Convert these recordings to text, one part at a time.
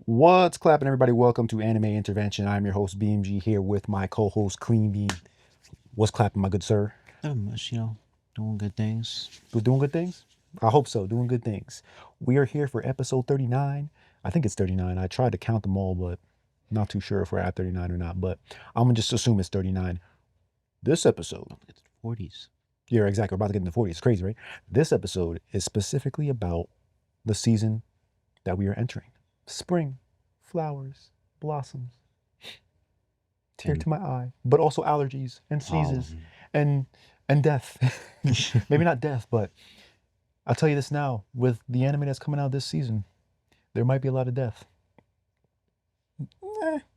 What's clapping, everybody? Welcome to Anime Intervention. I'm your host, BMG, here with my co-host, Clean Bean. What's clapping, my good sir? Nothing much, doing good things. We're doing good things? I hope so, doing good things. We are here for episode 39. I think it's 39. I tried to count them all, but not too sure if we're at 39 or not. But I'm going to just assume it's 39. This episode, About to get to the 40s. yeah, exactly. We're about to get into the 40s. It's crazy, right? This episode is specifically about the season that we are entering. Spring, flowers, blossoms, tear And to my eye, but also allergies and all of sneezes them. and death. Maybe not death, but I'll tell you this now: with the anime that's coming out this season, there might be a lot of death.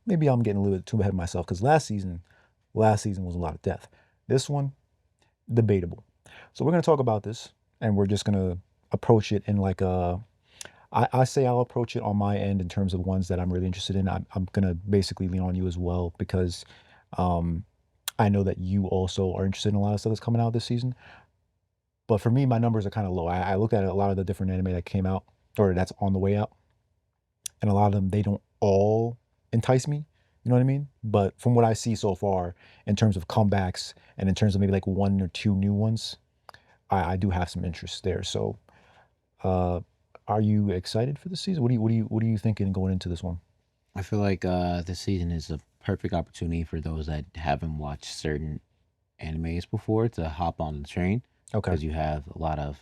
Maybe I'm getting a little bit too ahead of myself because last season was a lot of death. This one, debatable. So we're gonna talk about this, and we're just gonna approach it in like a. I say I'll approach it on my end in terms of ones that I'm really interested in. I'm gonna basically lean on you as well because um, I know that you also are interested in a lot of stuff that's coming out this season. But for me, my numbers are kind of low. I looked at a lot of the different anime that came out or that's on the way out, and a lot of them they don't all entice me. You know what I mean? But from what I see so far, in terms of comebacks and in terms of maybe like one or two new ones, I do have some interest there. So, uh, are you excited for the season? What are you thinking going into this one? I feel like this season is a perfect opportunity for those that haven't watched certain animes before to hop on the train Okay. because you have a lot of,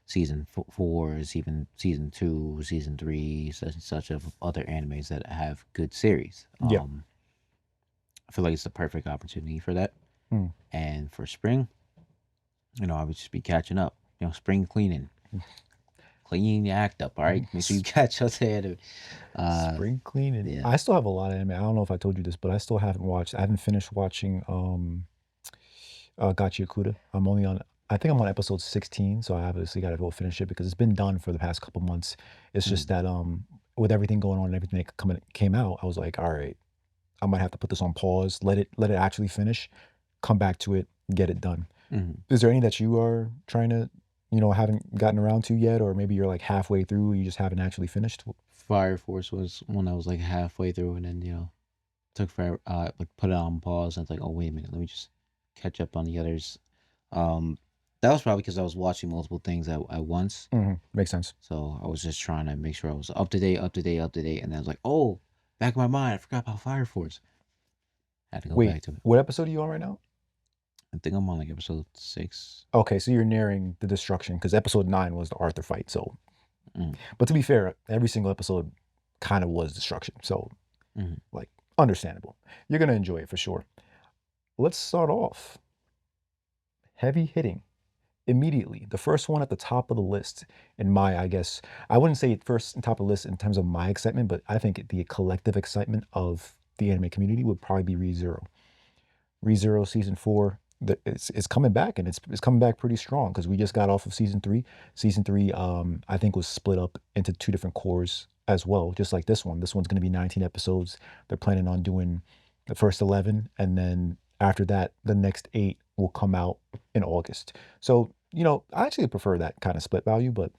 season fours, even season two, season three, such and such of other animes that have good series. Yeah. I feel like it's the perfect opportunity for that. Mm. And for spring, I would just be catching up. Spring cleaning. Clean your act up, all right? Make sure you catch us ahead. Uh, Spring cleaning. yeah. I still have a lot of anime. I don't know if I told you this, but I still haven't watched. I haven't finished watching Gachi Yakuta. I'm only on. I think I'm on episode 16, so I obviously got to go finish it because it's been done for the past couple months. It's just Mm. that with everything going on and everything that came out, I was like, all right, I might have to put this on pause, let it actually finish, come back to it, get it done. Mhm. Is there any that you are trying to, haven't gotten around to yet, or maybe you're like halfway through, you just haven't actually finished? Fire Force was one I was like halfway through, and then took forever. Like put it on pause, and it's like, oh wait a minute, let me just catch up on the others. Um, that was probably because I was watching multiple things at once, Makes sense. so I was just trying to make sure I was up to date, up to date, up to date, and then I was like, oh, back in my mind, I forgot about Fire Force. Had to go Wait, back to it. what episode are you on right now? I think I'm on like episode 6. Okay, so you're nearing the destruction because episode 9 was the Arthur fight. So, Mm. but to be fair, every single episode kind of was destruction. So, Mm. like, understandable. You're gonna enjoy it for sure. Let's start off heavy hitting immediately. The first one at the top of the list, in my, I guess, I wouldn't say first on top of the list in terms of my excitement, but I think the collective excitement of the anime community would probably be ReZero. ReZero season four, it's coming back and it's coming back pretty strong because we just got off of season three. Season three, I think was split up into two different cores as well, just like this one. This one's going to be 19 episodes. They're planning on doing the first 11, and then after that, the next 8 will come out in August. So I actually prefer that kind of split value, but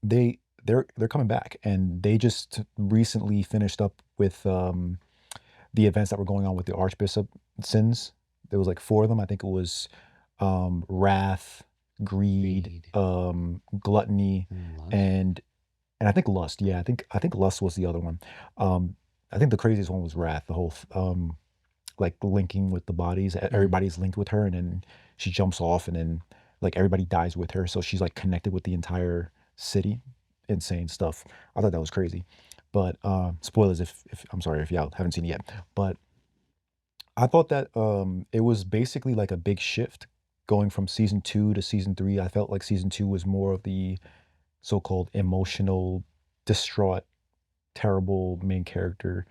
they're coming back, and they just recently finished up with the events that were going on with the Archbishop sins. There was like 4 of them. I think it was wrath, greed, Read. gluttony, Lush. and I think lust. Yeah, I think lust was the other one. Um, I think the craziest one was wrath. The whole like linking with the bodies. Mm. Everybody's linked with her, and then she jumps off, and then like everybody dies with her. So she's like connected with the entire city. Insane stuff. I thought that was crazy. But spoilers if I'm sorry if y'all haven't seen it yet. But I thought that it was basically like a big shift going from season 2 to season 3. I felt like season 2 was more of the so-called emotional, distraught, terrible main character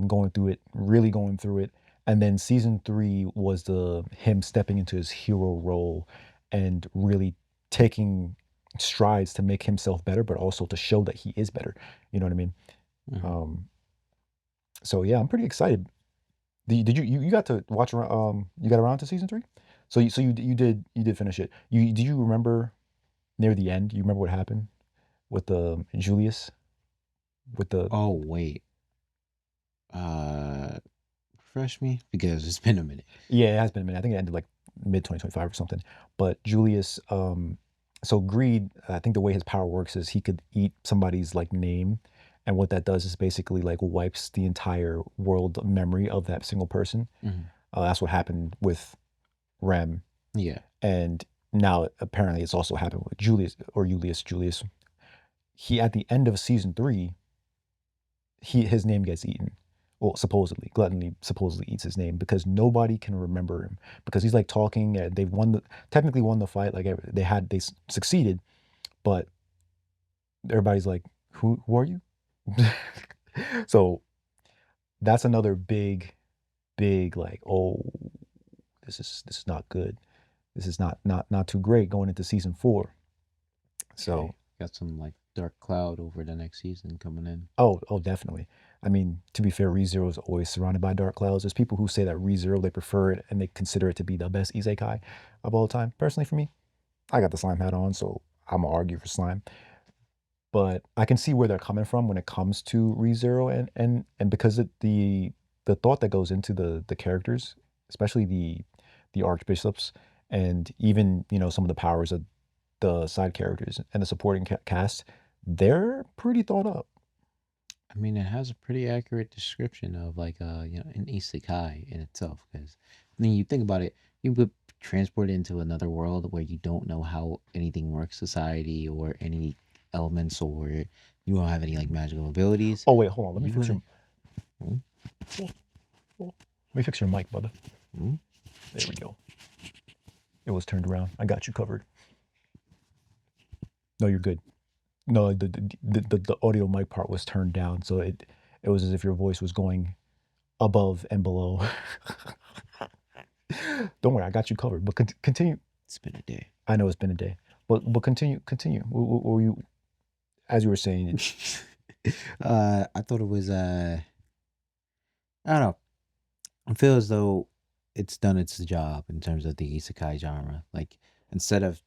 going through it, really going through it. And then season 3 was the him stepping into his hero role and really taking strides to make himself better, but also to show that he is better. You know what I mean? Mm. Um, so yeah, I'm pretty excited. Did you got to watch you got around to season 3? So you did finish it. Do you remember near the end? You remember what happened with the Julius? with the Oh wait, uh, refresh me because it's been a minute. yeah, it has been a minute. I think it ended like mid 2025 or something. But Julius, so Greed, I think the way his power works is he could eat somebody's like name, and what that does is basically like wipes the entire world memory of that single person. Mhm. That's what happened with Rem, Yeah. and now apparently it's also happened with Julius or Julius. He at the end of season 3, his name gets eaten. Well, supposedly, Gluttony supposedly eats his name because nobody can remember him because he's like talking. They've technically won the fight. Like they succeeded, but everybody's like, who are you? So that's another big like, oh, this is not good. This is not too great going into season 4. Okay. So Got some like dark cloud over the next season coming in. oh, definitely. I mean, to be fair, ReZero is always surrounded by dark clouds. There's people who say that ReZero, they prefer it and they consider it to be the best isekai of all time. Personally, for me, I got the slime hat on, so I'm gonna argue for slime. But I can see where they're coming from when it comes to ReZero, and because the thought that goes into the characters, especially the archbishops, and even some of the powers of the side characters and the supporting cast, they're pretty thought up. I mean, it has a pretty accurate description of like an isekai in itself. Because I mean, you think about it, you would transport into another world where you don't know how anything works, society or any elements, or you don't have any like magical abilities. Oh wait, hold on. Let me You fix gotta. your Hmm? let me fix your mic, brother. Hmm? There we go. It was turned around. I got you covered. No, you're good. No, the audio mic part was turned down, so it was as if your voice was going above and below. Don't worry, I got you covered. But continue. It's been a day. I know it's been a day, but continue. What were you, as you were saying? I thought it was I don't know. I feel as though it's done its job in terms of the isekai genre. Like instead of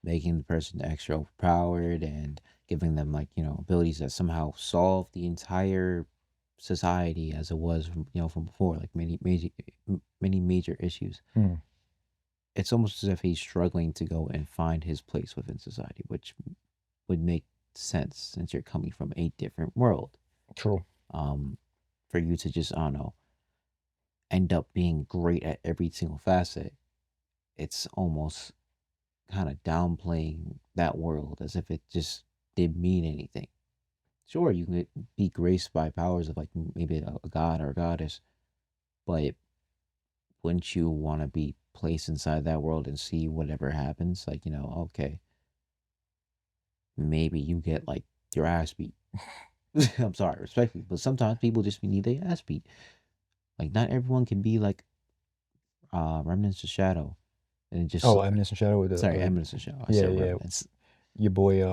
making the person extra overpowered and giving them like abilities that somehow solve the entire society as it was from before, like many major issues. Hmm, It's almost as if he's struggling to go and find his place within society, which would make sense since you're coming from a different world. true. Um, for you to just I don't know end up being great at every single facet, it's almost kind of downplaying that world as if it just didn't mean anything. Sure, you can be graced by powers of like maybe a god or a goddess, but wouldn't you want to be placed inside that world and see whatever happens? Like, okay, maybe you get like your ass beat. I'm sorry, respectfully, but sometimes people just need their ass beat. Like, not everyone can be like Remnants of Shadow, and just Oh, Eminence and Shadow with the sorry, Eminence of Shadow. I yeah, said yeah, Remnants. your boy.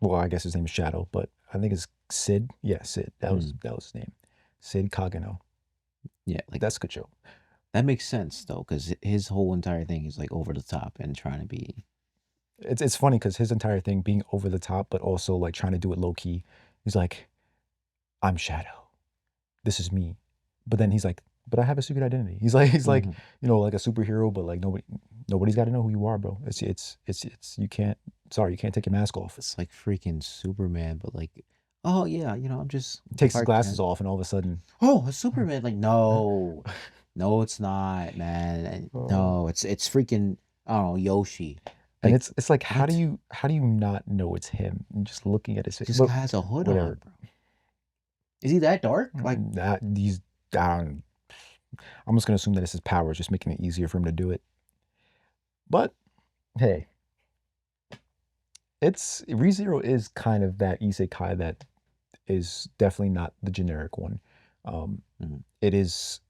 Well, I guess his name is Shadow, but I think it's Sid. Yeah, Sid. Mm, That was his name. Sid Kagano. yeah, like That's a good show. that makes sense though, because his whole entire thing is like over the top and trying to be. It's funny because his entire thing being over the top, but also like trying to do it low key. He's like, I'm Shadow. This is me. But then he's like, but I have a secret identity. He's like, Mhm. like a superhero, but like nobody's got to know who you are, bro. It's you can't. Sorry, you can't take your mask off. It's like freaking Superman, but like, oh yeah, I'm just Takes his Clark glasses Kent. off, and all of a sudden, Oh, it's Superman. Like, no, no, it's not, man. uh, No, it's freaking. I don't know, Yoshi. and Like, it's like, what? how do you not know it's him? Just looking at his face, This but guy has a hood whatever. on, bro. Is he that dark? Like, That these, I'm just gonna assume that it's his powers, just making it easier for him to do it. But hey, it's ReZero is kind of that isekai that is definitely not the generic one. Um, mhm, it is,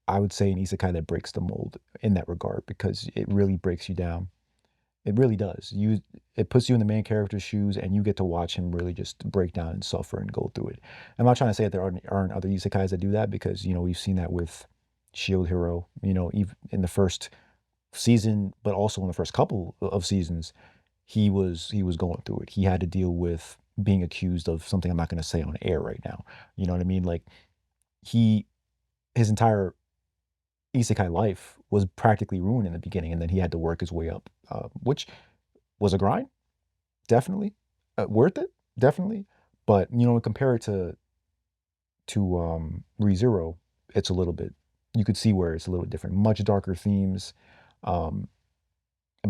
I would say, an isekai that breaks the mold in that regard because it really breaks you down. It really does. It puts you in the main character's shoes, and you get to watch him really just break down and suffer and go through it. I'm not trying to say that there aren't other isekais that do that because we've seen that with Shield Hero. Even in the first season, but also in the first couple of seasons, he was going through it. He had to deal with being accused of something I'm not going to say on air right now. You know what I mean? Like he his entire isekai life was practically ruined in the beginning, and then he had to work his way up, which was a grind, definitely, worth it, definitely. But compare it to ReZero, it's a little bit. You could see where it's a little different, much darker themes. Um,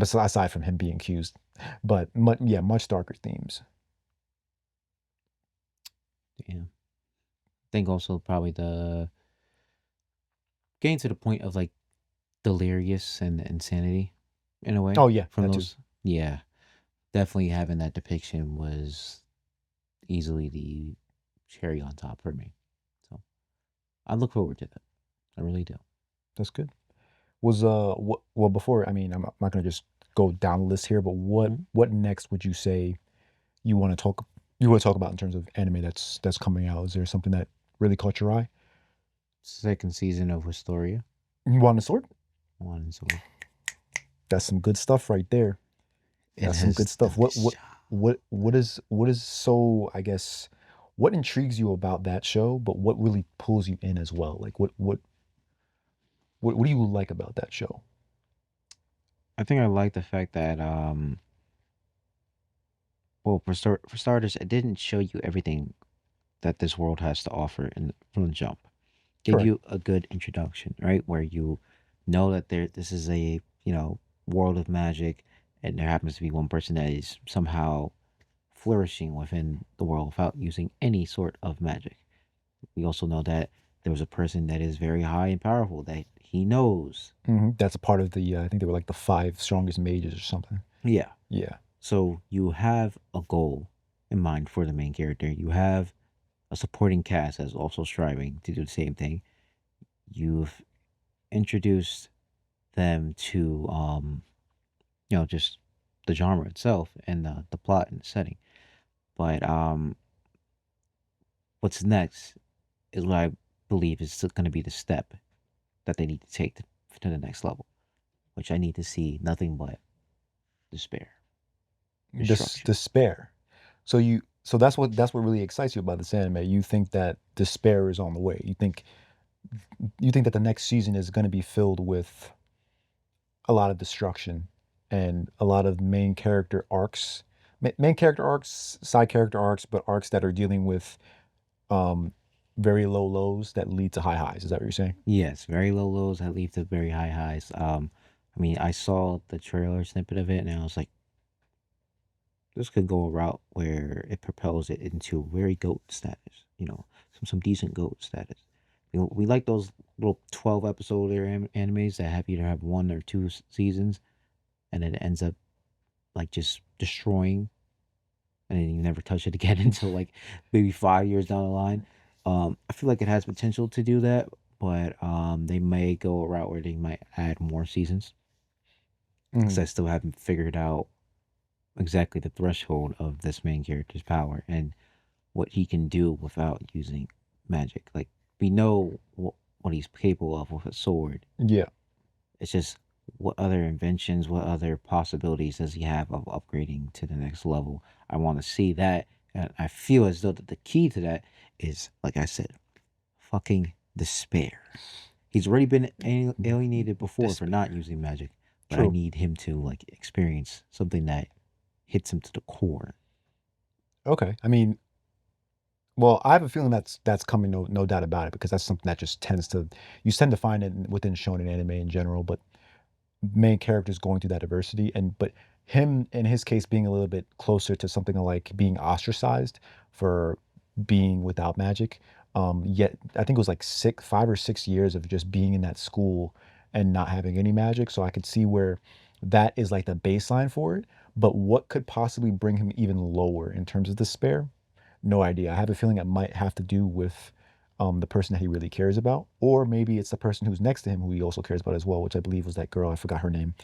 aside from him being accused, but yeah, much darker themes. Yeah. I think also probably the getting to the point of like delirious and insanity in a way Oh yeah, from that too. those. Yeah, definitely having that depiction was easily the cherry on top for me. So I look forward to that. I really do. That's good. Was what well before, I mean, I'm not gonna just go down the list here, but what Mhm. what next would you say you want to talk you want to talk about in terms of anime that's coming out? Is there something that really caught your eye? Second season of Historia, You want a sword? one and sword. That's some good stuff right there. It That's some good has stuff. done its job. What is so, I guess, what intrigues you about that show, but what really pulls you in as well? Like what do you like about that show? I think I like the fact that well, for starters, it didn't show you everything that this world has to offer from the jump. Give Correct. you a good introduction, right? Where you know that this is a, world of magic, and there happens to be one person that is somehow flourishing within the world without using any sort of magic. We also know that there was a person that is very high and powerful that he knows. That's a part of the I think they were like the five strongest mages or something. Yeah. Yeah. So you have a goal in mind for the main character. You have a supporting cast that's also striving to do the same thing. You've introduced them to just the genre itself and the plot and the setting. But what's next is what I believe is still going to be the step that they need to take to the next level, which I need to see nothing but despair, This destruction. despair. So that's what really excites you about this anime. You think that despair is on the way. You think that the next season is going to be filled with a lot of destruction and a lot of main character arcs, main character arcs, side character arcs, but arcs that are dealing with um very low lows that lead to high highs. Is that what you're saying? Yes, very low lows that lead to very high highs. I mean, I saw the trailer snippet of it, and I was like, this could go a route where it propels it into very goat status. Some decent goat status. We like those little 12 episode animes that have either have one or two seasons, and it ends up like just destroying, and then you never touch it again until like maybe 5 years down the line. I feel like it has potential to do that, but they may go a route where they might add more seasons because Mhm. I still haven't figured out exactly the threshold of this main character's power and what he can do without using magic. Like we know what he's capable of with a sword. Yeah. It's just what other inventions, what other possibilities does he have of upgrading to the next level? I want to see that, and I feel as though that the key to that is, like I said, fucking despair. He's already been alienated before for not Despair. using magic, but I True. need him to like experience something that hits him to the core. Okay. I mean, well, I have a feeling that's coming, no doubt about it, because that's something that just tends to you tend to find it within shonen anime in general, but main characters going through that adversity, and but him in his case being a little bit closer to something like being ostracized for being without magic. Yet I think it was like 5 or 6 years of just being in that school and not having any magic. So I could see where that is like the baseline for it. But what could possibly bring him even lower in terms of despair? No idea. I have a feeling it might have to do with the person that he really cares about, or maybe it's the person who's next to him who he also cares about as well, which I believe was that girl. I forgot her name.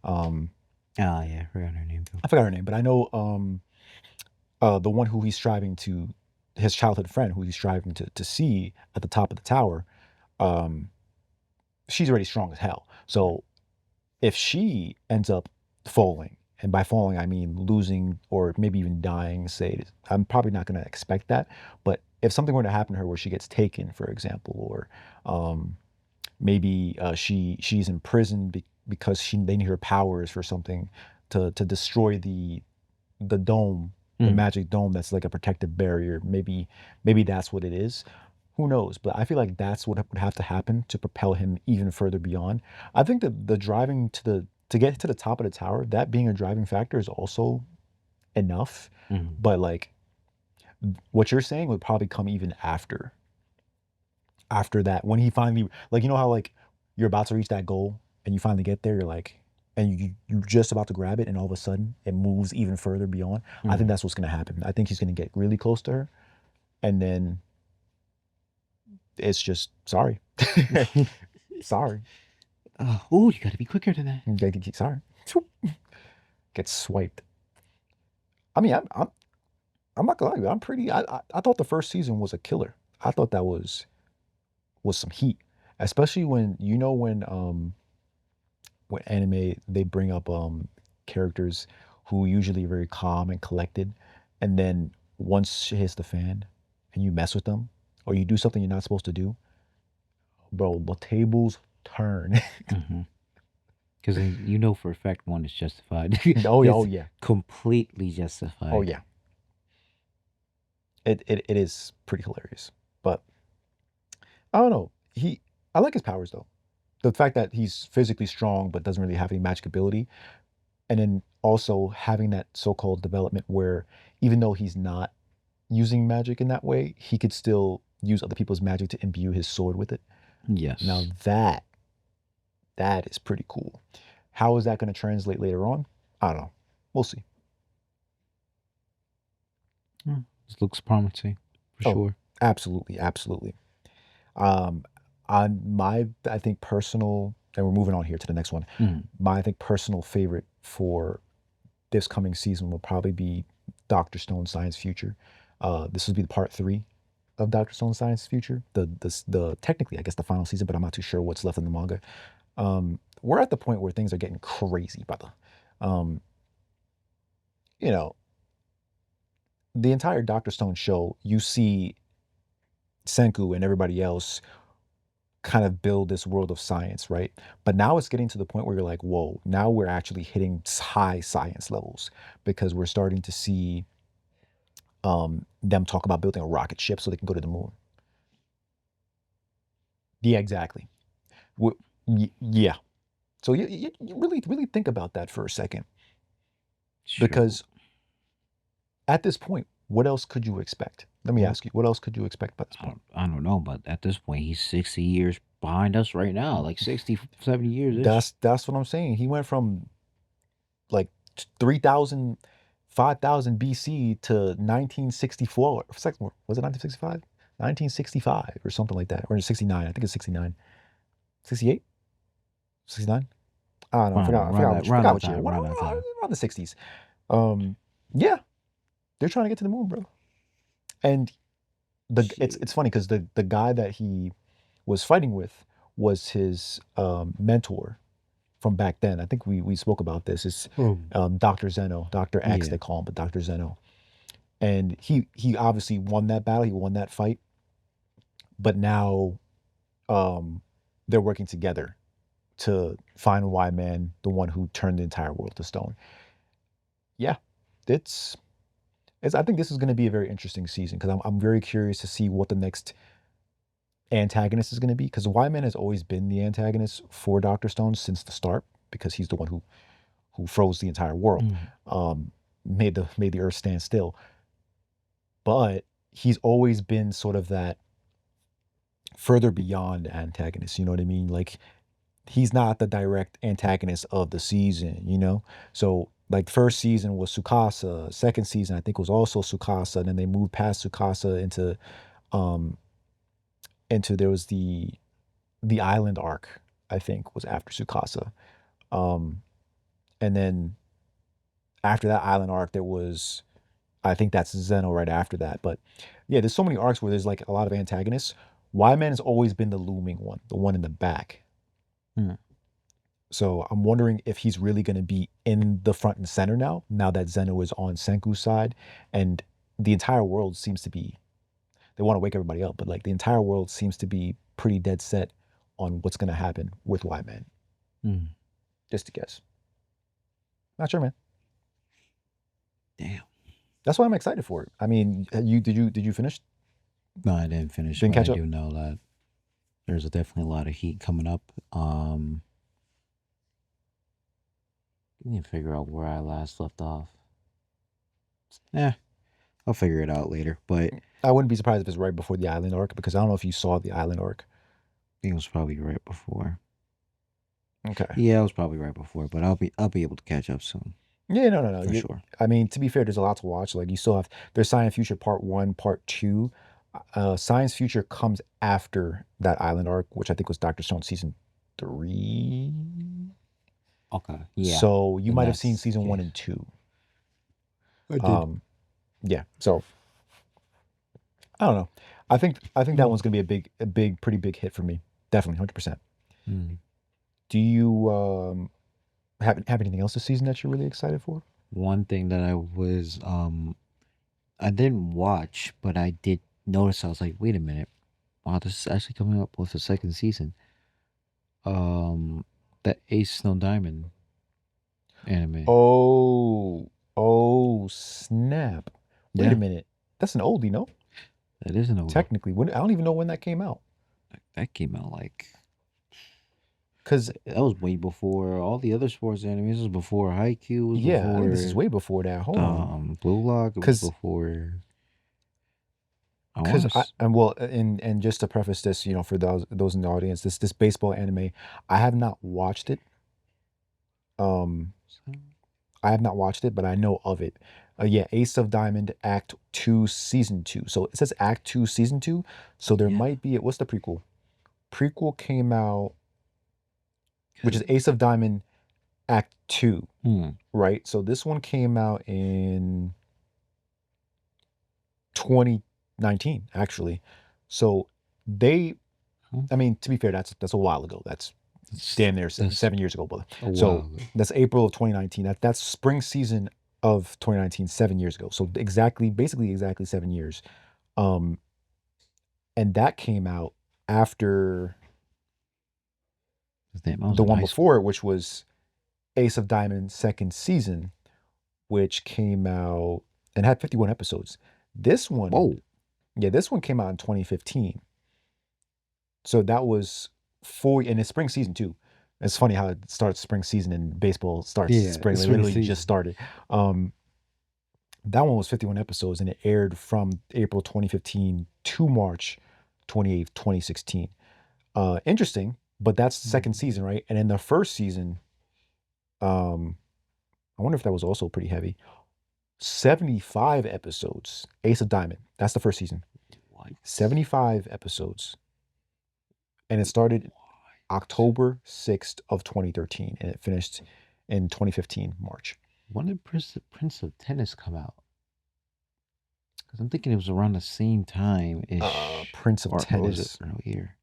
Um, Oh yeah, I forgot her name too. I forgot her name, but I know the one who he's striving to, his childhood friend who he's striving to see at the top of the tower. Um, she's already strong as hell. So if she ends up falling And by falling, I mean losing or maybe even dying. Say, I'm probably not going to expect that, but if something were to happen to her where she gets taken, for example, or um, maybe she's imprisoned because they need her powers for something to destroy the dome, the Mm. magic dome that's like a protective barrier. Maybe that's what it is. Who knows? But I feel like that's what would have to happen to propel him even further beyond. I think the driving to get to the top of the tower, that being a driving factor is also enough. Mm. But like what you're saying would probably come even after that, when he finally, like, you know how like you're about to reach that goal and you finally get there, you're like, and you're just about to grab it, and all of a sudden it moves even further beyond. I think Mm. that's what's going to happen. I think he's going to get really close to her, and then it's just sorry. Sorry. Oh, you got to be quicker than that. Sorry. Get swiped. I mean, I'm not gonna lie to you, I'm pretty, I thought the first season was a killer. I thought that was some heat, especially when, you know, when anime they bring up characters who usually are very calm and collected, and then once shit hits the fan and you mess with them or you do something you're not supposed to do, bro, the tables turn. Because you know for a fact one is justified. Oh yeah, oh It's yeah, completely oh justified. yeah. It is pretty hilarious, but I don't know. I like his powers though. The fact that he's physically strong but doesn't really have any magic ability, and then also having that so-called development where even though he's not using magic in that way, he could still use other people's magic to imbue his sword with it. Now Yes. that is pretty cool. How is that going to translate later on? I don't know. We'll see. This looks promising for Oh, sure. absolutely, absolutely. Um, on my, I think personal, and we're moving on here to the next one. Mm. My, I think personal favorite for this coming season will probably be Doctor Stone Science Future. This will be the part three of Doctor Stone Science Future. The technically, I guess, the final season, but I'm not too sure what's left in the manga. We're at the point where things are getting crazy, brother. Um, you know, the entire Doctor Stone show, you see Senku and everybody else kind of build this world of science, right? But now it's getting to the point where you're like, whoa, now we're actually hitting high science levels because we're starting to see them talk about building a rocket ship so they can go to the moon. Yeah, exactly. Yeah. So you really think about that for a second, Sure. because at this point, what else could you expect? Let me Well, ask you, what else could you expect by this point? I don't know, but at this point, he's 60 years behind us right now, like 60, 70 years ish. That's what I'm saying. He went from like 3,000, 5,000 BC to 1964. Was it 1965? 1965 or something like that. Or 69. I think it's 69. 68? 69? I don't know. Around Forgot that what year. time, around that time. Around the 60s. Um, yeah, they're trying to get to the moon, bro. And Shit. it's funny because the guy that he was fighting with was his mentor from back then. I think we spoke about this. It's Hmm. Dr. Zeno, Dr. X, Yeah. they call him, but Dr. Zeno. And he obviously won that battle. He won that fight. But now um, they're working together to find Y Man, the one who turned the entire world to stone. Yeah, it's I think this is going to be a very interesting season because I'm very curious to see what the next antagonist is going to be, because Y Man has always been the antagonist for Doctor Stone since the start because he's the one who froze the entire world, Mm. made the Earth stand still. But he's always been sort of that further beyond antagonist. You know what I mean? Like he's not the direct antagonist of the season. So like first season was Sukasa, second season I think was also Sukasa, and then they moved past Sukasa um into there was the island arc, I think, was after Sukasa. Um, and then after that island arc, there was, I think that's Zeno right after that. But yeah, there's so many arcs where there's like a lot of antagonists. Y Man has always been the looming one, the one in the back. Mm. So I'm wondering if he's really going to be in the front and center now that Zeno is on Senku's side, and the entire world seems to be. They want to wake everybody up, but like the entire world seems to be pretty dead set on what's going to happen with White Man. Mm, Just to guess. Not sure, man. damn. That's why I'm excited for it. I mean, you finish? No, I didn't finish, Didn't but I catch up? do know that there's definitely a lot of heat coming up. I need to figure out where I last left off. Yeah, I'll figure it out later. But I I wouldn't be surprised if it's right before the island arc because I don't know if you saw the island arc. think it was probably right before. Okay. Yeah, it was probably right before, but I'll be able to catch up soon Yeah, no, no, no. for sure. I mean, to be fair, there's a lot to watch. Like you still have there's Science Future Part One, Part Two. Science Future comes after that island arc, which I think was Doctor Stone season 3. Okay, yeah, So you then might have seen that's the season 1 case. and 2. I did. Um, yeah. So I don't know. I think that one's gonna be pretty big hit for me. Definitely, 100%. Mm. Do you have anything else this season that you're really excited for? One thing that I didn't watch, but I did notice. I was like, wait a minute, wow, this is actually coming up with a second season. Um, the Ace Snow Diamond anime. Oh, oh, snap. Wait a Yeah, minute. That's an oldie, no? that is an oldie. Technically, I don't even know when that came out. That came out like Cause that was way before all the other sports animes. It was before Haikyuu. It was yeah, I think this is before way before that. Hold on. Blue Lock. It was Cause before. I cause want I to. and well and just to preface this, for those in the audience, this baseball anime, I have not watched it. Um, I have not watched it, but I know of it. Yeah, Ace of Diamond Act 2 Season 2. So it says Act 2 Season 2. So there Yeah. might be what's the prequel? Prequel came out, which is 'Cause- Ace of Diamond Act 2, Hmm. right? So this one came out in 2019, actually. So they, Huh? I mean, to be fair, that's a while ago. That's damn near That's 7 years ago, brother. a So while ago. that's April of 2019. That's spring season of 2019, 7 years ago. So basically exactly 7 years. Um, and that came out after Damn, I was the in one high school. before it, which was Ace of Diamond second season, which came out and had 51 episodes. This one, Whoa. yeah, this one came out in 2015. So that was and it's spring season too. It's funny how it starts spring season and baseball starts Yeah, spring. They spring literally just season. started. Um, that one was 51 episodes and it aired from April 2015 to March 28th, 2016. Interesting, but that's the second Mhm. season, right? And in the first season, um, I wonder if that was also pretty heavy. 75 episodes. Ace of Diamond. That's the first season. What? 75 episodes. And it started October 6th of 2013 and it finished in 2015 March. When did Prince of Tennis come out? Because I'm thinking it was around the same time ish, Prince of or was it Tennis. earlier?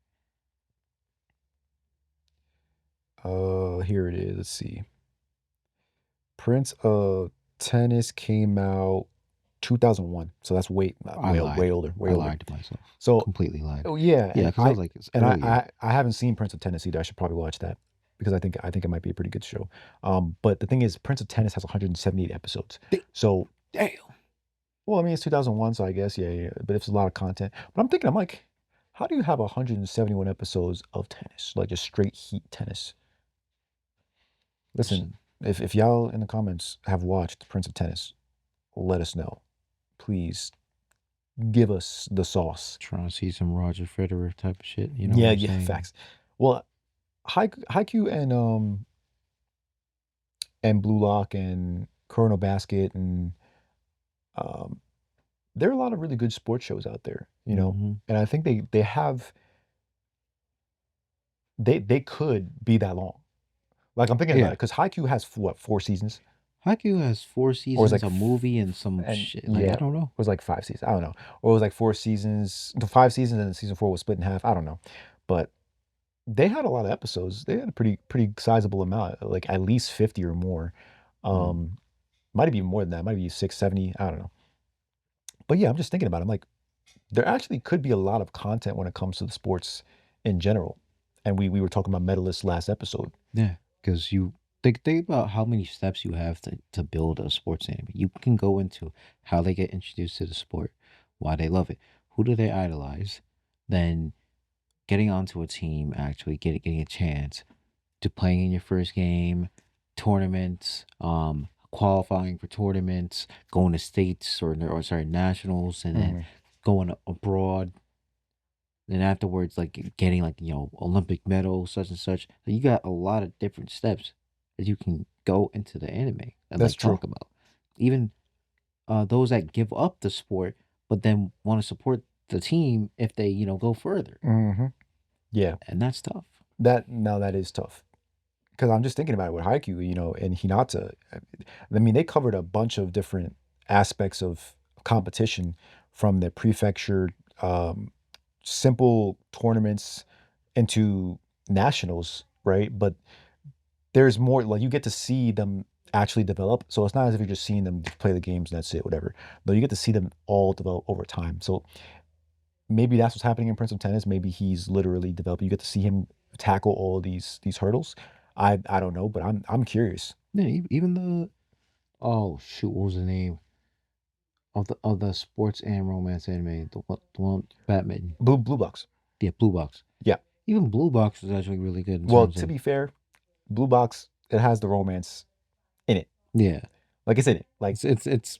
Here it is. Let's see. Prince of Tennis came out 2001. So that's I way lied. older, way I older. lied to myself. So, Completely lied. oh yeah, Yeah, because I was like, it's and earlier. I haven't seen Prince of Tennis either. I should probably watch that because I think it might be a pretty good show. But the thing is, Prince of Tennis has 178 episodes. Da- So, Damn. well, I mean, it's 2001, so I guess yeah. But it's a lot of content. But I'm like, how do you have 171 episodes of tennis, like just straight heat tennis? Listen, Listen, if y'all in the comments have watched Prince of Tennis, let us know. Please give us the sauce. trying to see some Roger Federer type of shit. You know what Yeah, I'm yeah, saying? facts. Well, Haikyuu and Blue Lock and Chrono Basket and um there are a lot of really good sports shows out there. Mm-hmm. And I think they could be that long. Like I'm thinking about Yeah. it because Haikyuu has what 4 seasons Haikyuu has four or it's seasons, like a movie, and some and shit. Like, yeah, I it don't know. was like 5 seasons. I don't know, or it was like 4 seasons, the 5 seasons, and then season 4 was split in half. I don't know, but They had a lot of episodes. They had a pretty sizable amount, like at least 50 or more. Mm. Um, might be more than that. Might be 670. I don't know. But yeah, I'm just thinking about it. I'm like, there actually could be a lot of content when it comes to the sports in general. And we were talking about medalists last episode. Yeah, because you think about how many steps you have to build a sports anime. You can go into how they get introduced to the sport, why they love it, who do they idolize, then getting onto a team, actually getting a chance to playing in your first game, tournaments, qualifying for tournaments, going to states or sorry nationals, and then Hmm. going abroad. Then afterwards, like getting like Olympic medal, such and such. So you got a lot of different steps that you can go into the anime and That's like true. talk about. Even those that give up the sport, but then want to support the team if they go further, Hmm. Yeah, and that's tough. that is tough. Because I'm just thinking about it with Haikyuu, and Hinata. I mean, they covered a bunch of different aspects of competition, from the prefecture, um, simple tournaments into nationals, right? But there's more, like you get to see them actually develop. So it's not as if you're just seeing them play the games and that's it, whatever. No, you get to see them all develop over time. So maybe that's what's happening in Prince of Tennis. Maybe he's literally developing. You get to see him tackle all these hurdles. I don't know, but I'm curious. Yeah, even the oh shoot, what was the name of the sports and romance anime? The one Batman. Blue Box. Yeah, Blue Box. Yeah. Even Blue Box was actually really good in Well, terms to of be fair, Blue Box, it has the romance in it. yeah. Like it's in it. Like It's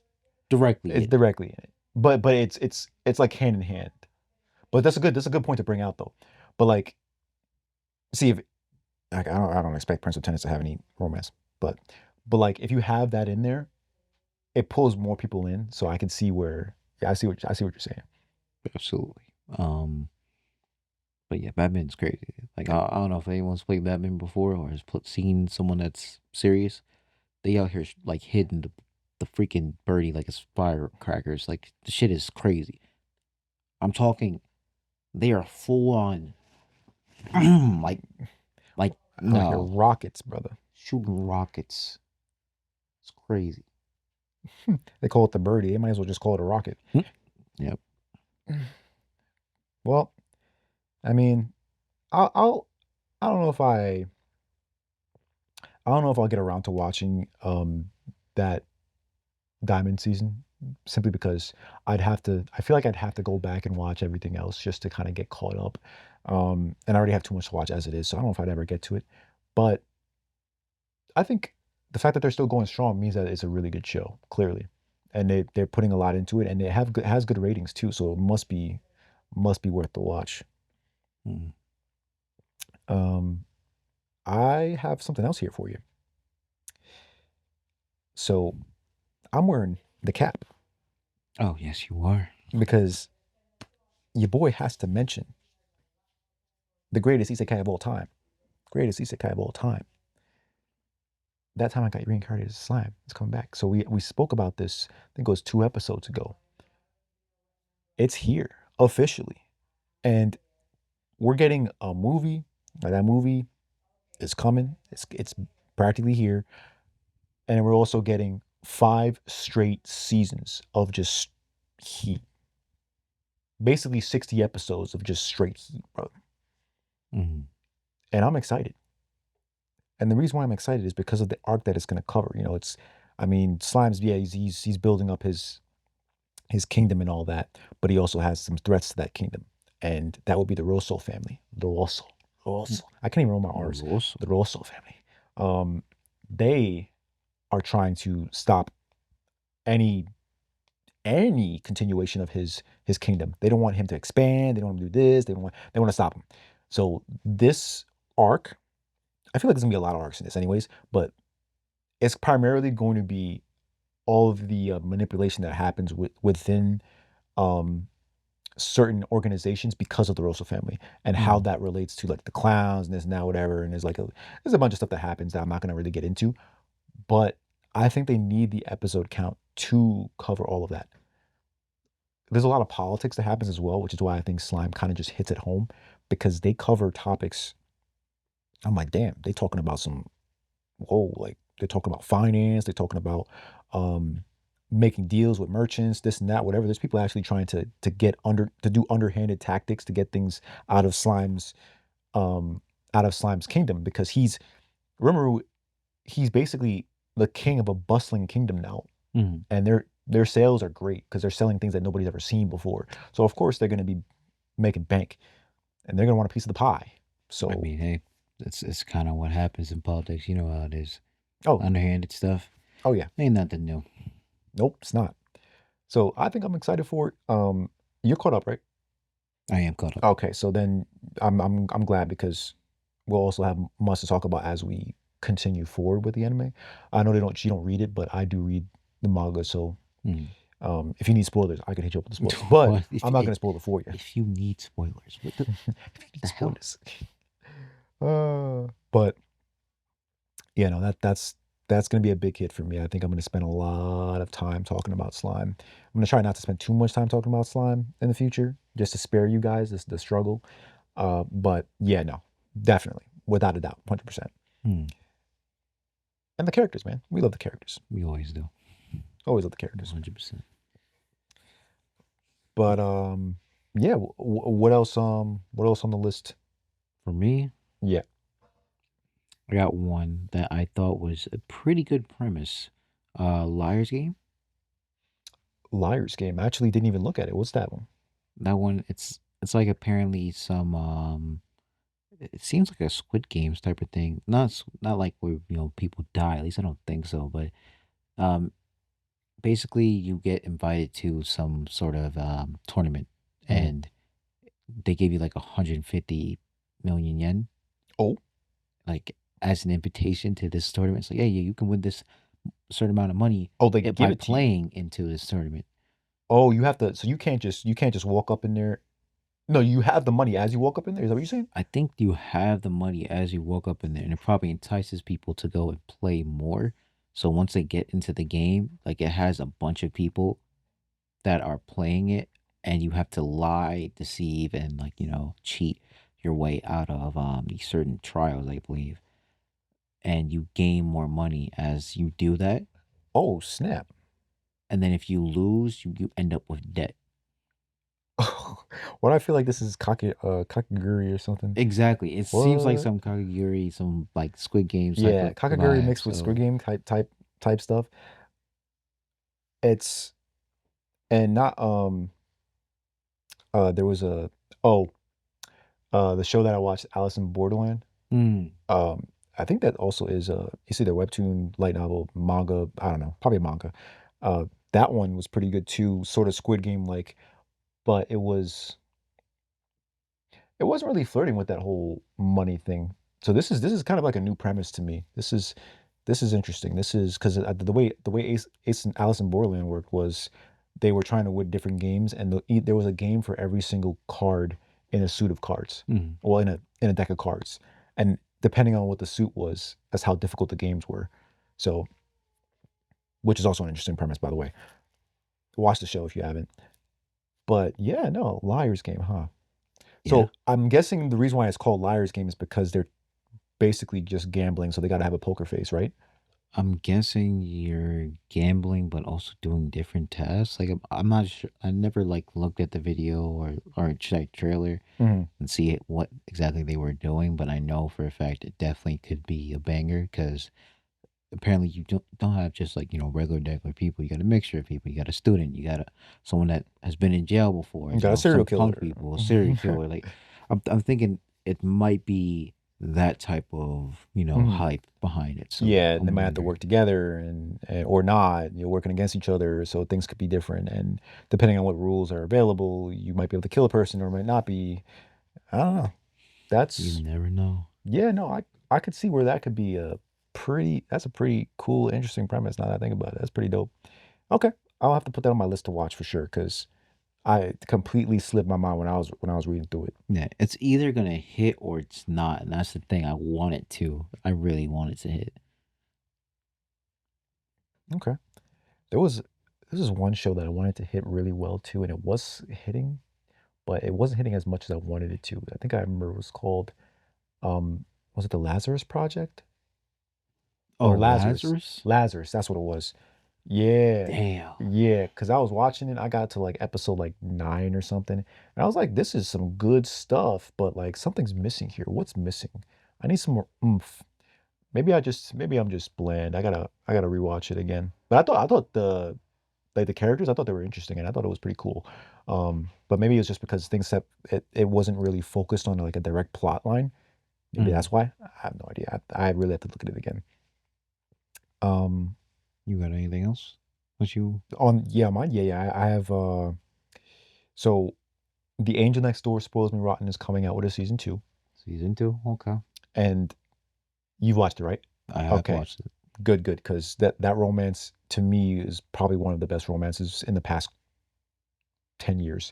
directly it's in it. directly in it. But it's like hand in hand. But that's a good point to bring out though. But like, see if like, I don't expect Prince of Tennis to have any romance, but like if you have that in there, it pulls more people in. So I can see where, yeah, I see what you're saying. Absolutely. Um, but yeah, Batman's crazy. Like I don't know if anyone's played Batman before or has seen someone that's serious. They out here like hitting the freaking birdie like it's firecrackers. Like the shit is crazy. I'm talking. They are full on like like Out here no rockets, brother. shooting rockets. It's crazy. They call it the birdie. They might as well just call it a rocket. Hmm. Yep. Well, I mean, I'll I don't know if I don't know if I'll get around to watching that Diamond season, simply because I feel like I'd have to go back and watch everything else just to kind of get caught up. And I already have too much to watch as it is, so I don't know if I'd ever get to it. But I think the fact that they're still going strong means that it's a really good show, clearly. And they're putting a lot into it, and it has good ratings too, so it must be worth the watch. Mm. Um, I have something else here for you. So I'm wearing the cap Oh yes, you are. because your boy has to mention the greatest isekai of all time. Greatest isekai of all time. That time I got reincarnated as a slime. It's coming back. So we spoke about this, I think it was 2 episodes ago. It's here officially. And we're getting a movie. That movie is coming. It's practically here. And we're also getting 5 straight seasons of just heat. Basically 60 episodes of just straight heat, bro. Mm. And I'm excited. And the reason why I'm excited is because of the arc that it's going to cover. I mean, Slime's, yeah, he's building up his kingdom and all that, but he also has some threats to that kingdom, and that would be the Rosso family. The Rosso. I can't even roll my R's. Rosso. The Rosso family. They are trying to stop any continuation of his kingdom. They don't want him to expand. They don't want him to do this. They want to stop him. So this arc, I feel like there's gonna be a lot of arcs in this, anyways. But it's primarily going to be all of the manipulation that happens within um, certain organizations because of the Rosso family, and how Mm. that relates to like the clowns and this and that, whatever. And there's a bunch of stuff that happens that I'm not gonna really get into. But I think they need the episode count to cover all of that. There's a lot of politics that happens as well, which is why I think Slime kind of just hits it home, because they cover topics. I'm like, damn, they talking about some whoa, like they're talking about finance, they're talking about um making deals with merchants, this and that, whatever. There's people actually trying to get under to do underhanded tactics to get things out of Slime's um out of Slime's kingdom because remember he's basically the king of a bustling kingdom now. Mhm. And their sales are great because they're selling things that nobody's ever seen before. So of course they're gonna be making bank and they're gonna want a piece of the pie. I So mean, hey, it's kind of what happens in politics. You know how it is. oh Underhanded stuff oh yeah. ain't nothing new. Nope, it's not. So I think I'm excited for it. You're caught up, right? I am caught up. Okay, so then I'm glad because we'll also have much to talk about as we continue forward with the anime. I know they don't you don't read it, but I do read the manga, so Mm. if you need spoilers, I can hit you up with the spoilers. But What I'm not gonna spoil it for you. if you need spoilers? What If you need the hell? spoilers. But yeah, no, that's gonna be a big hit for me. I think I'm gonna spend a lot of time talking about slime. I'm gonna try not to spend too much time talking about slime in the future, just to spare you guys the struggle. But yeah, no, definitely, without a doubt, 100%. Hmm. And the characters, man, we love the characters. We always do. Always love the characters. 100%. But yeah, what else? What else on the list? For me, Yeah, I got one that I thought was a pretty good premise. Liar's Game. Liar's Game. I actually didn't even look at it. What's that one? That one, it's like apparently some it seems like a Squid Games type of thing. Not like where people die. At least I don't think so. But um, basically you get invited to some sort of tournament, Mhm. and they give you like 150 million yen, Oh, like as an invitation to this tournament. It's like, hey, you can win this certain amount of money oh, they give by it to you. playing into this tournament. Oh, you have to. So you can't just walk up in there. No, you have the money as you walk up in there. Is that what you're saying? I think you have the money as you walk up in there, and it probably entices people to go and play more. So once they get into the game, like it has a bunch of people that are playing it, and you have to lie, deceive, and like cheat your way out of these certain trials, I believe, and you gain more money as you do that. Oh, snap. And then if you lose, you end up with debt. Why do I feel like this is Kakaguri or something? Exactly. It seems like What? some Kagaguri, some like Squid Games type Yeah, of Kakaguri vibe. mixed with Squid So Game type stuff. It's and not there was a oh the show that I watched, Alice in Borderland. mm, Um, I think that also is it's either webtoon, light novel, manga. I don't know, probably manga. Uh, that one was pretty good too, sort of Squid Game like, but it wasn't really flirting with that whole money thing. So this is kind of like a new premise to me. This is interesting. This is because the way Ace and Alice in Borderland worked was they were trying to win different games, and there was a game for every single card in a suit of cards, mm, well, in a deck of cards, and depending on what the suit was, that's how difficult the games were. So, which is also an interesting premise, by the way. Watch the show if you haven't. But yeah, no, Liar's Game, huh? yeah. So I'm guessing the reason why it's called Liar's Game is because they're basically just gambling, so they got to have a poker face, right? I'm guessing you're gambling, but also doing different tasks. Like I'm not sure. I never like looked at the video or checked trailer Hmm. and see what exactly they were doing. But I know for a fact it definitely could be a banger because apparently you don't have just like regular people. You got a mixture of people. You got a student. You got someone that has been in jail before. Got a serial Some punk killer. people, a serial killer. Like I'm thinking it might be that type of Hmm. hype behind it. So Yeah, and they I'm might have to wondering. work together and or not. You're working against each other, so things could be different. And depending on what rules are available, you might be able to kill a person or might not be. I don't know. You That's never know. yeah, no, I could see where that could be that's a pretty cool, interesting premise now that I think about it. That's pretty dope. Okay. I'll have to put that on my list to watch for sure, because I completely slipped my mind when I was reading through it. Yeah, it's either gonna hit or it's not, and that's the thing. I want it to. I really want it to hit. Okay. There was this is one show that I wanted to hit really well too, and it was hitting, but it wasn't hitting as much as I wanted it to. I think I remember it was called um Was it the Lazarus Project Oh, or Lazarus? Lazarus. Lazarus, that's what it was. Yeah, Damn. yeah. Because I was watching it, I got to like episode like 9 or something, and I was like, "This is some good stuff," but like something's missing here. What's missing? I need some more oomph. Maybe I'm just bland. I gotta rewatch it again. But I thought the like the characters, I thought they were interesting and I thought it was pretty cool. But maybe it's just because things that it wasn't really focused on like a direct plot line. Maybe Mm. that's why. I have no idea. I really have to look at it again. Um, You got anything else? What you on yeah, mine. Yeah, yeah. I have. So The Angel Next Door Spoils Me Rotten is coming out with a season 2, season two? Okay, and you've watched it, right? I have Okay, watched it. good, good. Because that romance to me is probably one of the best romances in the past 10 years.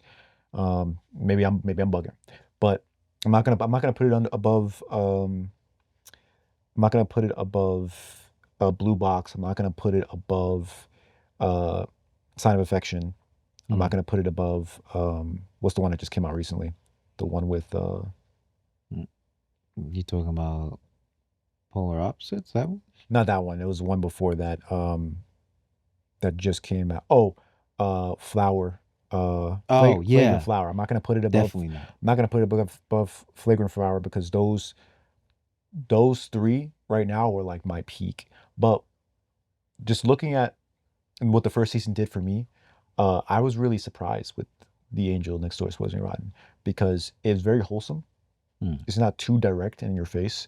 Maybe I'm bugging, but I'm not gonna put it above. I'm not gonna put it above a Blue Box. I'm not gonna put it above uh, Sign of Affection. I'm not Mm. gonna put it above what's the one that just came out recently? The one with Mm. You talking about polar opposites? That one? not that one. It was one before that that just came out. Oh, Flower, Oh Flagrant yeah, Flower. I'm not gonna put it above. definitely not. I'm not gonna put it above Flagrant Flower because those three right now were like my peak. But just looking at what the first season did for me, I was really surprised with The Angel Next Door Exposing Rotten because it's very wholesome. Mm. It's not too direct in your face,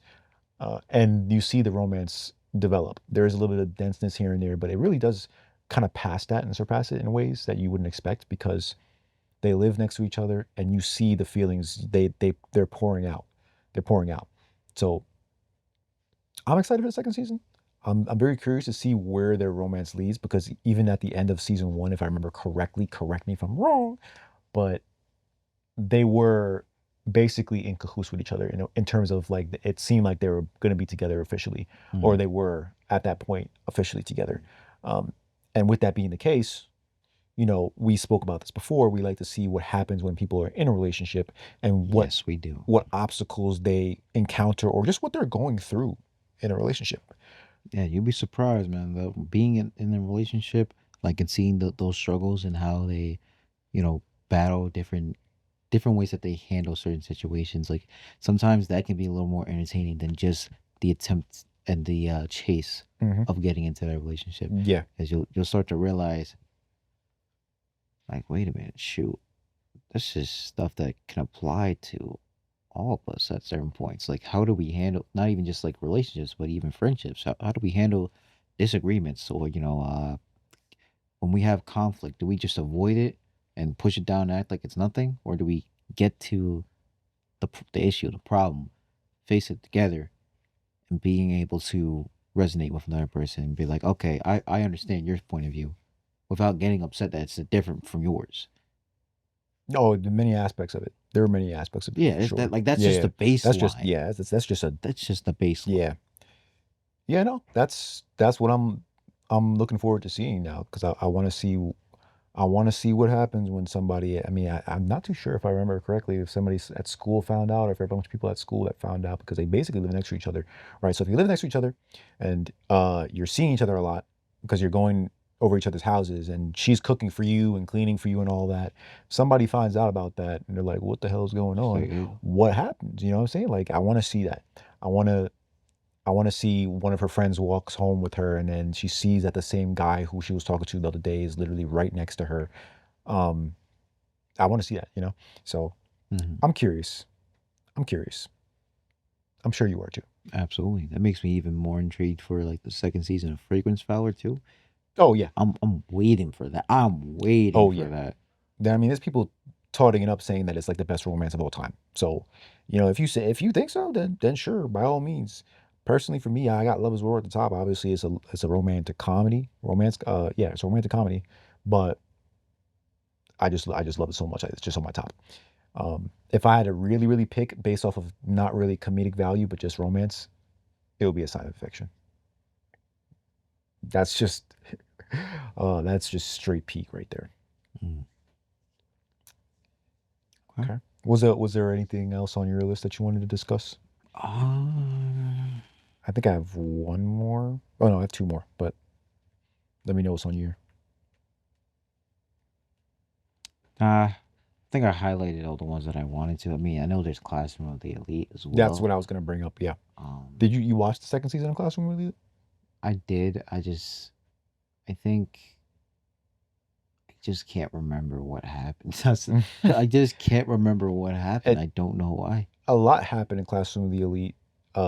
and you see the romance develop. There is a little bit of denseness here and there, but it really does kind of pass that and surpass it in ways that you wouldn't expect because they live next to each other, and you see the feelings they're pouring out. They're pouring out. So I'm excited for the second season. I'm very curious to see where their romance leads because even at the end of season 1, if I remember correctly, correct me if I'm wrong, but they were basically in cahoots with each other in terms of like it seemed like they were going to be together officially, or Mm. they were at that point officially together. Um, and with that being the case, we spoke about this before. We like to see what happens when people are in a relationship and what Yes, we do. what obstacles they encounter or just what they're going through in a relationship. Yeah, you'd be surprised, man. Though being in a relationship, like and seeing those struggles and how they, you know, battle different ways that they handle certain situations. Like sometimes that can be a little more entertaining than just the attempt and the chase Hmm. of getting into that relationship, Yeah. because you'll start to realize, like, wait a minute, shoot, this is stuff that can apply to all of us at certain points. Like, how do we handle not even just like relationships, but even friendships? How do we handle disagreements or when we have conflict? Do we just avoid it and push it down and act like it's nothing, or do we get to the issue, the problem, face it together, and being able to resonate with another person and be like, okay, I understand your point of view, without getting upset that it's different from yours. Oh, the many aspects of it. There are many aspects of it Yeah, for sure. that's Yeah, just yeah. the baseline. That's just a That's just the baseline. yeah. Yeah, no, that's what I'm looking forward to seeing now because I want to see what happens when somebody. I mean, I'm not too sure if I remember correctly if somebody at school found out or if there are a bunch of people at school that found out because they basically live next to each other, right? So if you live next to each other and you're seeing each other a lot because you're going over each other's houses and she's cooking for you and cleaning for you and all that, somebody finds out about that and they're like, "What the hell is going It's on? like, ew. What happens?" You know what I'm saying? Like, I want to see that. I want to I want to see one of her friends walks home with her and then she sees that the same guy who she was talking to the other day is literally right next to her. Um, I want to see that. So Mhm. I'm curious. I'm curious. I'm sure you are too. Absolutely. That makes me even more intrigued for like the second season of Fragrance Fowler too. Oh yeah. I'm waiting for that. I'm waiting Oh for yeah. that. I mean, there's people totting it up saying that it's like the best romance of all time. So, if you think so, then sure, by all means. Personally, for me, I got Love Is War at the top. Obviously, it's a romantic comedy. Yeah, it's a romantic comedy, but I just love it so much. It's just on my top. If I had to really, really pick based off of not really comedic value, but just romance, it would be a Sign of Affection. That's just, that's just straight peak right there. Mm, okay. Okay. Was there anything else on your list that you wanted to discuss? I think I have one more. Oh no, I have two more. But let me know what's on your. I think I highlighted all the ones that I wanted to. I mean, I know there's Classroom of the Elite as That's what well. I was gonna bring up. Yeah. Um, Did you watch the second season of Classroom with you? I did. I think I just can't remember what happened. I just can't remember what happened. It, I don't know why. a lot happened in Classroom of the Elite,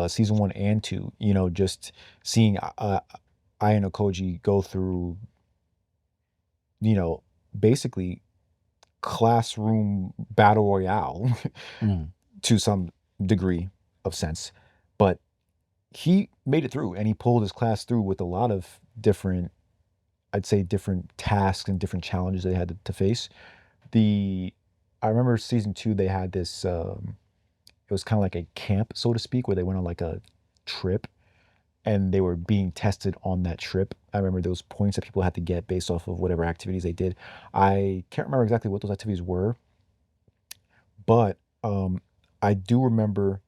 season one and two. You know, just seeing Ayano Koji go through, you know, basically classroom battle royale Mm, to some degree of sense, but he made it through and he pulled his class through with a lot of different, I'd say, different tasks and different challenges they had to face. The I remember season two they had this. It was kind of like a camp, so to speak, where they went on like a trip and they were being tested on that trip. I remember those points that people had to get based off of whatever activities they did. I can't remember exactly what those activities were, but I do remember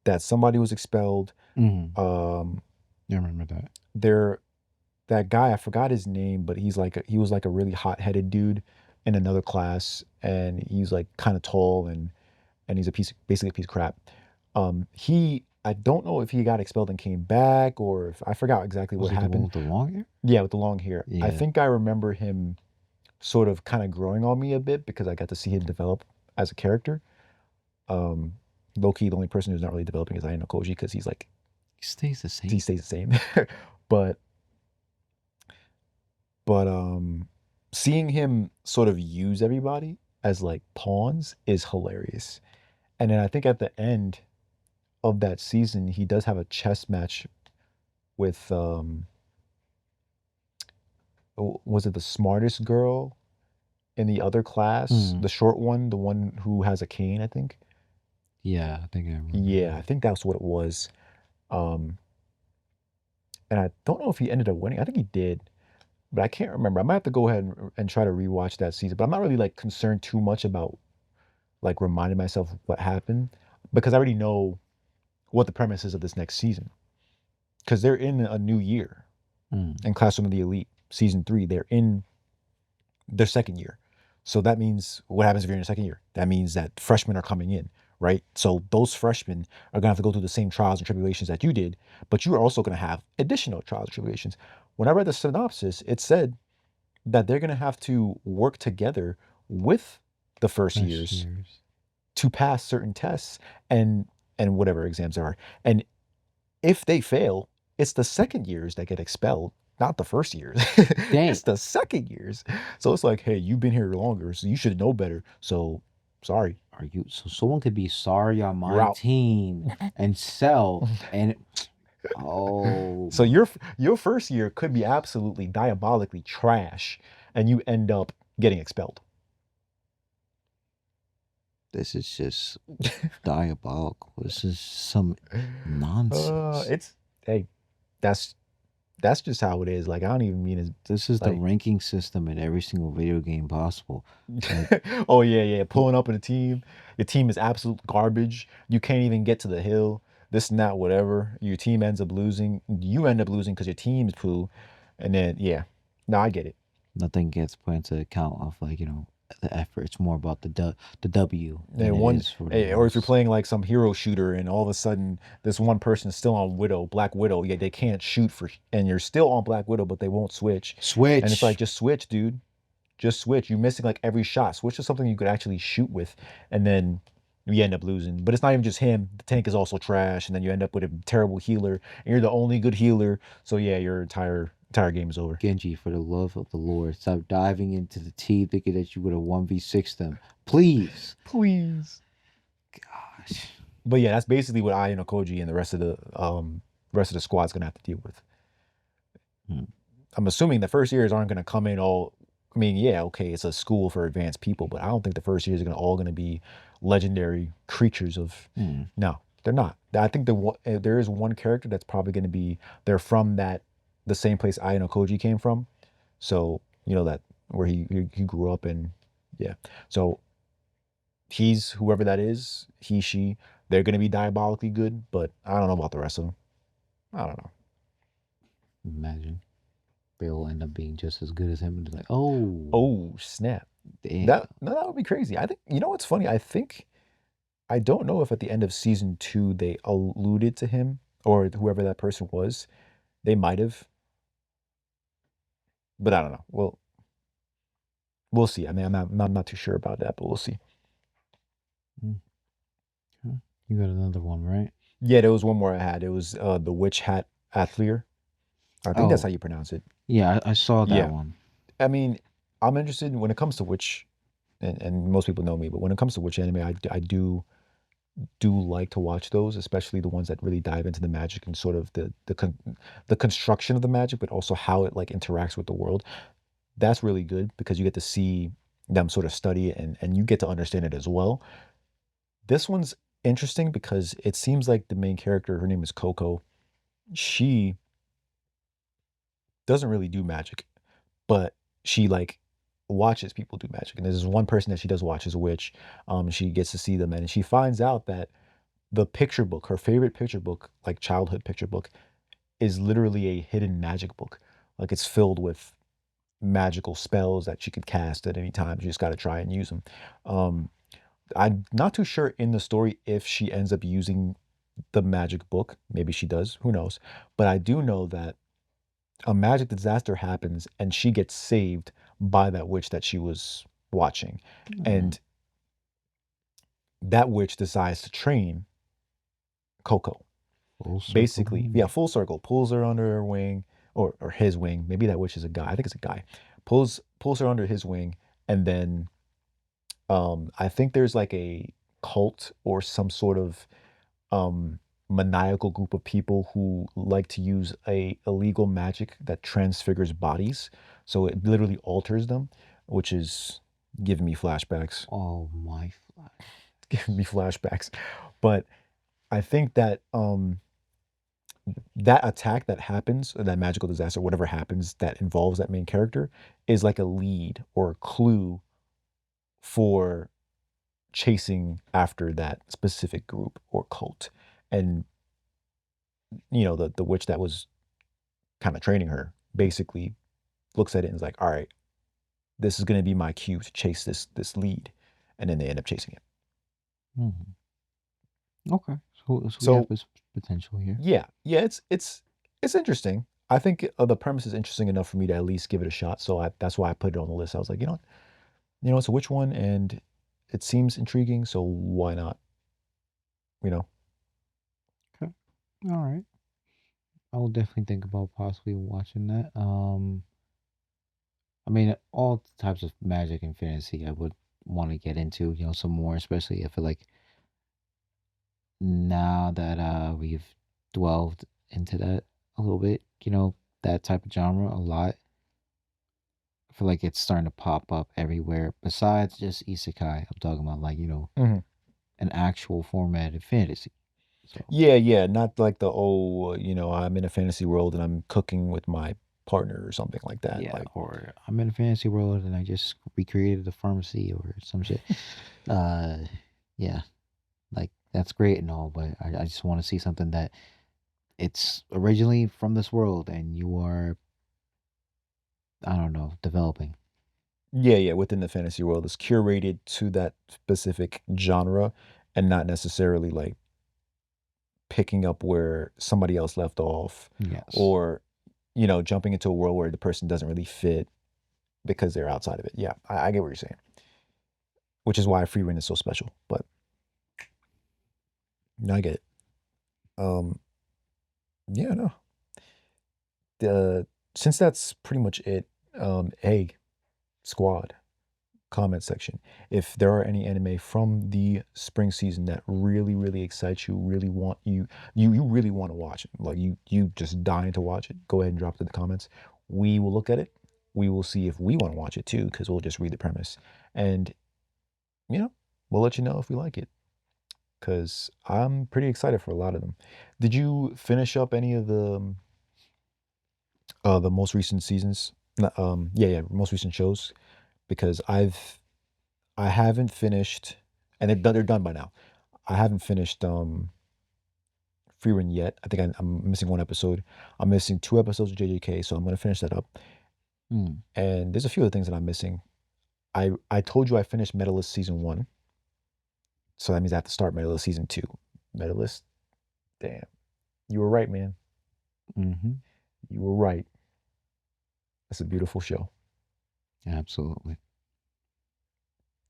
that somebody was expelled. mm, Um, I remember that. there, that guy, I forgot his name, but he was like a really hot-headed dude in another class, and he's like kind of tall and he's basically a piece of crap. I don't know if he got expelled and came back or if I forgot exactly Was what he the one happened. with the long hair? Yeah, with the long hair. I Yeah. think I remember him sort of kind of growing on me a bit because I got to see him develop as a character. Um, Low key, the only person who's not really developing is Ayano Koji because he's like He stays the he same. stays the same. but but seeing him sort of use everybody as like pawns is hilarious. And then I think at the end of that season, he does have a chess match with was it the smartest girl in the other class, Mm, the short one, the one who has a cane, I think. yeah, I think I remember Yeah, I that. think that's what it was. Um, and I don't know if he ended up winning. I think he did, but I can't remember. I might have to go ahead and try to rewatch that season. But I'm not really like concerned too much about like reminding myself what happened because I already know what the premise is of this next season. Because they're in a new year Mm, in Classroom of the Elite season three. They're in their second year. So that means what happens if you're in your second year? That means that freshmen are coming in, right? So those freshmen are gonna have to go through the same trials and tribulations that you did, but you are also gonna have additional trials and tribulations. When I read the synopsis, it said that they're gonna have to work together with the first fresh years years. to pass certain tests and whatever exams there are. And if they fail, it's the second years that get expelled, not the first years. Dang. It's the second years. So it's like, hey, you've been here longer, so you should know better. So sorry, Are you so someone could be sorry on you're my out. team and sell and oh So my, your first year could be absolutely diabolically trash, and you end up getting expelled. this is just diabolical. This is some nonsense. It's hey, that's just how it is. Like I don't even mean it This is the like ranking system in every single video game possible. Like oh yeah, yeah. Pulling up in a team. Your team is absolute garbage. You can't even get to the hill. This and that, whatever. Your team ends up losing. You end up losing because your team is poo. And then yeah. No, I get it. nothing gets put into account of like, the effort. It's more about the W than And it one is for the or if you're loss. playing like some hero shooter and all of a sudden this one person is still on Widow, Black Widow, yeah, they can't shoot for and you're still on Black Widow, but they won't switch. And it's like Switch. just switch, dude. Just switch. You're missing like every shot. Switch to something you could actually shoot with, and then you end up losing. But it's not even just him. The tank is also trash, and then you end up with a terrible healer, and you're the only good healer. So yeah, your entire game is over. Genji, for the love of the Lord, stop diving into the team thinking that you would have 1v6 them. Please. Please. Gosh. But yeah, that's basically what I and Okoji and the rest of the squad's gonna have to deal with. Hmm. I'm assuming the first years aren't gonna come in all. I mean, yeah, okay, it's a school for advanced people, but I don't think the first years are gonna be legendary creatures of. Hmm. No, they're not. I think there is one character that's probably gonna be. They're from the same place Ayano Koji came from, so you know that where he grew up in. Yeah, so he's whoever that is, he she. They're gonna be diabolically good, but I don't know about the rest of them. I don't know. Imagine Bill end up being just as good as him, and it's like, oh, Oh snap! damn. That no, that would be crazy. I think you know what's funny. I think I don't know if at the end of season two they alluded to him or whoever that person was. They might have, but I don't know. Well, we'll see. I mean, I'm not too sure about that, but we'll see. Mm, okay. You got another one, right? Yeah, there was one more I had. It was the witch hat atelier. I think that's Oh, how you pronounce it. yeah, I saw that Yeah, one. I mean, I'm interested when it comes to witch, and most people know me, but when it comes to witch anime, I do like to watch those, especially the ones that really dive into the magic and sort of the construction of the magic, but also how it like interacts with the world. That's really good because you get to see them sort of study it and you get to understand it as well. This one's interesting because it seems like the main character, her name is Coco. She doesn't really do magic, but she like watches people do magic. And there's one person that she does watch is a witch. She gets to see them and she finds out that the picture book, her favorite picture book, like childhood picture book, is literally a hidden magic book. Like it's filled with magical spells that she could cast at any time. She just got to try and use them. Um, I'm not too sure in the story if she ends up using the magic book. Maybe she does. Who knows? But I do know that a magic disaster happens and she gets saved by that witch that she was watching. Mm, And that witch decides to train Coco. full circle. Basically, yeah, full circle, pulls her under her wing or his wing. Maybe that witch is a guy. I think it's a guy. Pulls her under his wing and then I think there's like a cult or some sort of um maniacal group of people who like to use a illegal magic that transfigures bodies. So it literally alters them, which is giving me flashbacks. Oh my fly. Giving me flashbacks. But I think that that attack that happens, or that magical disaster, whatever happens that involves that main character, is like a lead or a clue for chasing after that specific group or cult. And the witch that was kind of training her basically looks at it and is like, all right, this is going to be my cue to chase this lead, and then they end up chasing it. Mhm. Okay, so we have So this potential here. yeah, it's interesting. I think the premise is interesting enough for me to at least give it a shot. So that's why I put it on the list. I was like, it's a which one, and it seems intriguing, so why not? You know, Okay, all right. I will definitely think about possibly watching that. I mean, all types of magic and fantasy, I would want to get into, some more, especially I feel like now that we've dwelled into that a little bit, that type of genre a lot. I feel like it's starting to pop up everywhere besides just isekai. I'm talking about like, hmm an actual formatted fantasy. So, yeah, not like the I'm in a fantasy world and I'm cooking with my partner or something like that. yeah, Like, or I'm in a fantasy world and I just recreated a pharmacy or some shit. Uh, yeah, like that's great and all, but I just want to see something that it's originally from this world and you are, I don't know, developing. yeah, within the fantasy world, it's curated to that specific genre and not necessarily like picking up where somebody else left off Yes. or jumping into a world where the person doesn't really fit because they're outside of it. Yeah, I get what you're saying, which is why free rent is so special. But I get it. Um, yeah, no. The Since that's pretty much it. Hey, squad, comment section. If there are any anime from the spring season that really, really excites you, really want you really want to watch it, like you just dying to watch it, go ahead and drop it in the comments. We will look at it. We will see if we want to watch it too, because we'll just read the premise, and you know, we'll let you know if we like it. Because I'm pretty excited for a lot of them. Did you finish up any of the most recent seasons? Yeah, most recent shows. Because I haven't finished, and they're done by now. I haven't finished free run yet. I think I'm missing one episode. I'm missing 2 episodes of JJK, so I'm gonna finish that up. Mm. And there's a few other things that I'm missing. I told you I finished Medalist season 1, so that means I have to start Medalist season 2. Medalist, damn, you were right, man. Mm-hmm. You were right. It's a beautiful show. Absolutely.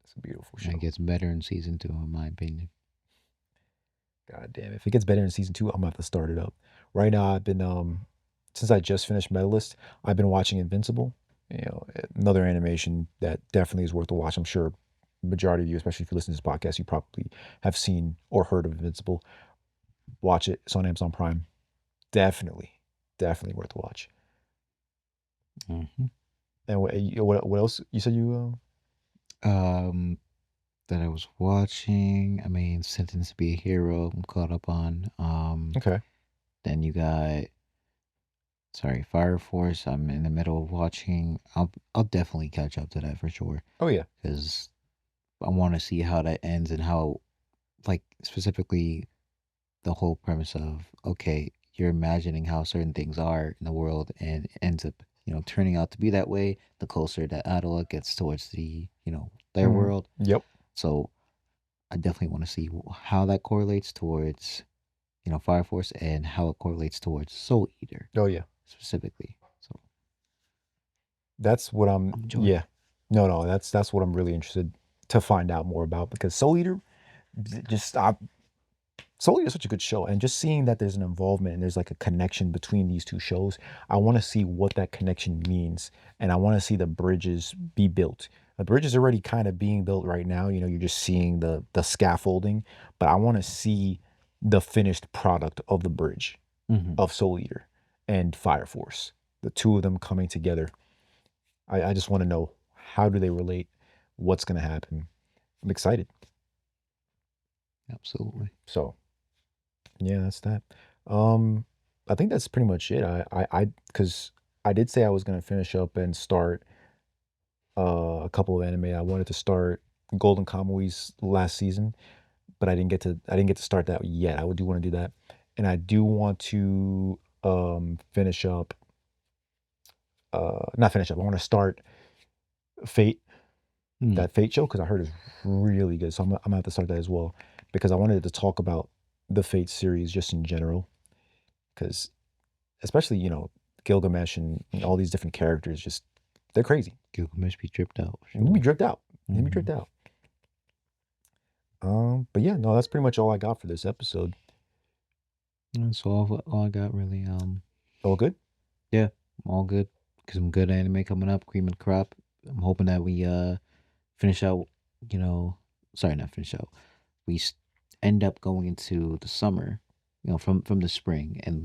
It's a beautiful And it show. gets better in season 2, in my opinion. God damn, if it gets better in season 2, I'm gonna have to start it up. Right now, I've been since I just finished Medalist, I've been watching Invincible. Another animation that definitely is worth a watch. I'm sure majority of you, especially if you listen to this podcast, you probably have seen or heard of Invincible. Watch it. It's on Amazon Prime. Definitely, definitely worth a watch. Mm-hmm. And what else? You said you Um, that I was watching. I mean, Sentenced to Be a Hero. I'm caught up on. okay? Then you got Fire Force. I'm in the middle of watching. I'll definitely catch up to that for sure Oh yeah. because I want to see how that ends and how, like, specifically the whole premise of okay, you're imagining how certain things are in the world and it ends up turning out to be that way. The closer that Adela gets towards the their Hmm. world, Yep. so I definitely want to see how that correlates towards Fire Force and how it correlates towards Soul Eater Oh yeah. specifically. So That's what I'm. I'm enjoying Yeah. it. No. That's what I'm really interested to find out more about because Soul Eater, just Soul Eater is such a good show, and just seeing that there's an involvement and there's like a connection between these two shows, I want to see what that connection means, and I want to see the bridges be built. The bridge is already kind of being built right now. You're just seeing the scaffolding, but I want to see the finished product of the bridge Hmm. of Soul Eater and Fire Force, the two of them coming together. I just want to know how do they relate, what's going to happen. I'm excited. Absolutely. So yeah, that's that. Um, I think that's pretty much it. Because I did say I was gonna finish up and start a couple of anime. I wanted to start Golden Kamui's last season, but I didn't get to start that yet. I do want to do that, and I do want to finish up not finish up. I want to start Fate, Mm. that Fate show because I heard it's really good. So I'm gonna have to start that as well because I wanted to talk about the Fate series just in general because especially Gilgamesh and all these different characters, just they're crazy. Gilgamesh be tripped out, And you be sure. dripped out. You be Hmm. dripped out. But yeah, no, that's pretty much all I got for this episode. That's all I got really. All good? Yeah, all good. Some good anime coming up, cream and crop. I'm hoping that we finish out, you know, sorry, not finish out. We end up going into the summer, from the spring, and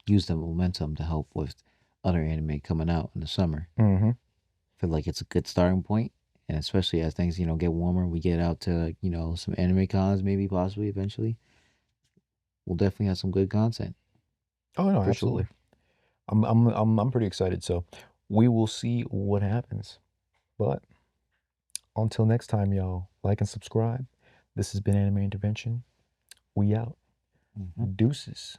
use the momentum to help with other anime coming out in the summer. Mm-hmm. Feel like it's a good starting point, and especially as things get warmer, we get out to some anime cons, maybe possibly eventually. We'll definitely have some good content Oh no, for absolutely. sure. I'm pretty excited. So we will see what happens. But until next time, y'all, like and subscribe. This has been Anime Intervention. We out. Hmm. Deuces.